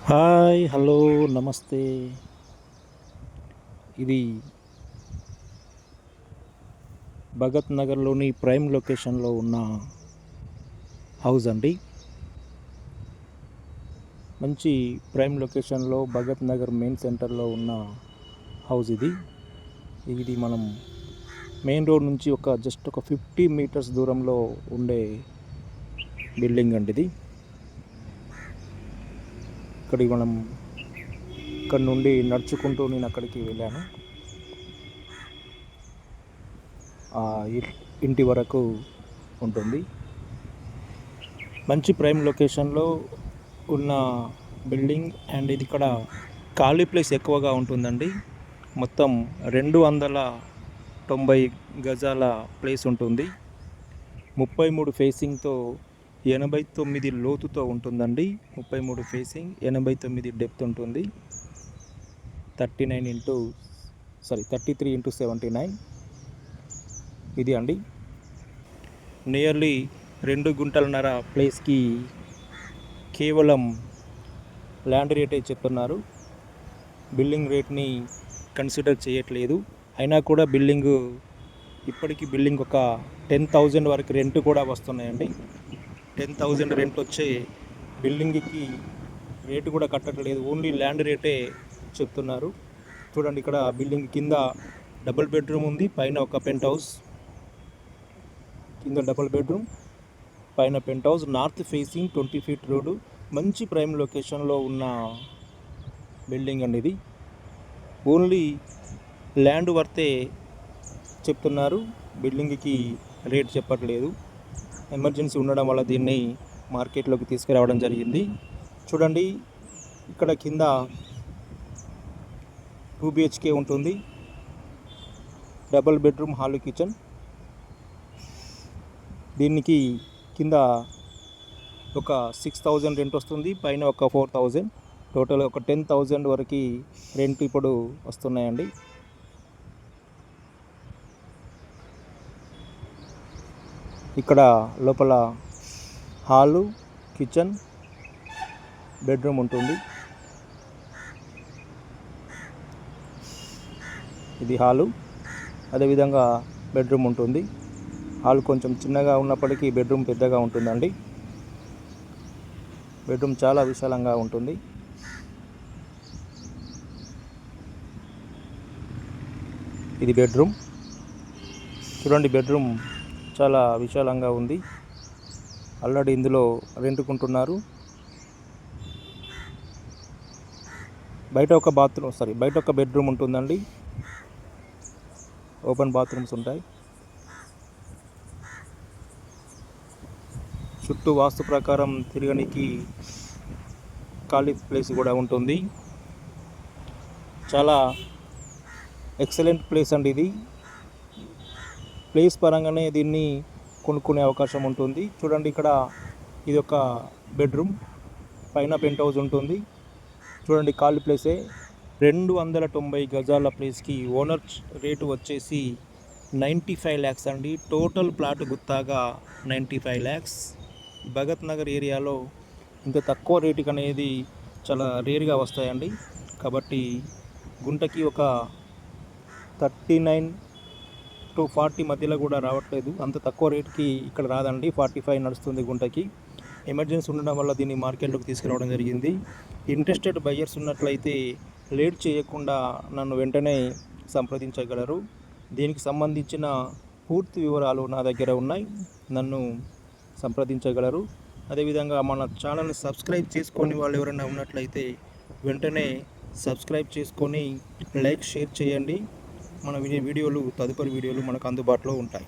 Hi hello నమస్తే. ఇది భగత్ నగర్లోని ప్రైమ్ లొకేషన్లో ఉన్న హౌస్ అండి. మంచి ప్రైమ్ లొకేషన్లో భగత్ నగర్ మెయిన్ సెంటర్లో ఉన్న హౌస్ ఇది మనం మెయిన్ రోడ్ నుంచి జస్ట్ ఒక 50 మీటర్స్ దూరంలో ఉండే బిల్డింగ్ అండి. ఇది ఇక్కడ నుండి నడుచుకుంటూ నేను అక్కడికి వెళ్ళాను. ఇంటి వరకు ఉంటుంది. మంచి ప్రైమ్ లొకేషన్లో ఉన్న బిల్డింగ్ అండ్ ఇది ఇక్కడ ఖాళీ ప్లేస్ ఎక్కువగా ఉంటుందండి. మొత్తం 290 గజాల ప్లేస్ ఉంటుంది. 33 ఫేసింగ్తో 89 లోతుతో ఉంటుందండి. 33 ఫేసింగ్ 89 డెప్త్ ఉంటుంది. 33x79 ఇది అండి. నియర్లీ 2 గుంటలన్నర ప్లేస్కి కేవలం ల్యాండ్ రేటే చెప్తున్నారు. బిల్డింగ్ రేట్ని కన్సిడర్ చేయట్లేదు. అయినా కూడా ఇప్పటికీ బిల్డింగ్ ఒక 10,000 వరకు రెంట్ కూడా వస్తున్నాయండి. 10,000 రెంట్ వచ్చే బిల్డింగ్కి రేటు కూడా కట్టట్లేదు. ఓన్లీ ల్యాండ్ రేటే చెప్తున్నారు. చూడండి, ఇక్కడ బిల్డింగ్ కింద డబుల్ బెడ్రూమ్ ఉంది. పైన ఒక పెంట్ హౌస్, కింద డబుల్ బెడ్రూమ్, పైన penthouse. North facing 20 feet road. మంచి ప్రైమ్ లొకేషన్లో ఉన్న బిల్డింగ్ అండి ఇది. ఓన్లీ ల్యాండ్ వర్తే చెప్తున్నారు. బిల్డింగ్కి రేట్ చెప్పట్లేదు. ఎమర్జెన్సీ ఉండడం వల్ల దీన్ని మార్కెట్లోకి తీసుకురావడం జరిగింది. చూడండి, ఇక్కడ కింద 2 BHK ఉంటుంది. Double bedroom, hall, kitchen. దీనికి కింద ఒక 6,000 రెంట్ వస్తుంది. పైన ఒక 4,000, టోటల్ ఒక 10,000 వరకు రెంట్ ఇప్పుడు వస్తున్నాయండి. ఇక్కడ లోపల హాలు, కిచెన్, బెడ్రూమ్ ఉంటుంది. ఇది హాలు, అదేవిధంగా బెడ్రూమ్ ఉంటుంది. హాల్ కొంచెం చిన్నగా ఉన్నప్పటికీ బెడ్రూమ్ పెద్దగా ఉంటుందండి. బెడ్రూమ్ చాలా విశాలంగా ఉంటుంది. ఇది బెడ్రూమ్. చూడండి, బెడ్రూమ్ చాలా విశాలంగా ఉంది. ఆల్రెడీ ఇందులో రెంట్కుంటున్నారు. బయట ఒక బెడ్రూమ్ ఉంటుందండి. ఓపెన్ బాత్రూమ్స్ ఉంటాయి. చుట్టూ వాస్తు ప్రకారం తిరగడానికి ఖాళీ ప్లేస్ కూడా ఉంటుంది. చాలా ఎక్సలెంట్ ప్లేస్ అండి ఇది. ప్లేస్ పరంగానే దీన్ని కొనుక్కునే అవకాశం ఉంటుంది. చూడండి, ఇక్కడ ఇది ఒక బెడ్రూమ్, పైన పెంట్ హౌస్ ఉంటుంది. చూడండి, ఖాళీ ప్లేసే. 290 గజాల ప్లేస్కి ఓనర్ రేటు వచ్చేసి 95 lakhs అండి. టోటల్ ప్లాట్ గుత్తాగా 95 lakhs. భగత్ నగర్ ఏరియాలో ఇంత తక్కువ రేటుకి అనేది చాలా రేర్గా వస్తాయండి. కాబట్టి గుంటకి ఒక 39 to 40 మధ్యలో కూడా రావట్లేదు. అంత తక్కువ రేటుకి ఇక్కడ రాదండి. 45 నడుస్తుంది గుంటకి. ఎమర్జెన్సీ ఉండడం వల్ల దీన్ని మార్కెట్లోకి తీసుకురావడం జరిగింది. ఇంట్రెస్టెడ్ బయ్యర్స్ ఉన్నట్లయితే లేట్ చేయకుండా నన్ను వెంటనే సంప్రదించగలరు. దీనికి సంబంధించిన పూర్తి వివరాలు నా దగ్గర ఉన్నాయి. నన్ను సంప్రదించగలరు. అదేవిధంగా మన ఛానల్ని సబ్స్క్రైబ్ చేసుకొని వాళ్ళు ఎవరైనా ఉన్నట్లయితే వెంటనే సబ్స్క్రైబ్ చేసుకొని లైక్, షేర్ చేయండి. మన తదుపరి వీడియోలు మనకు అందుబాటులో ఉంటాయి.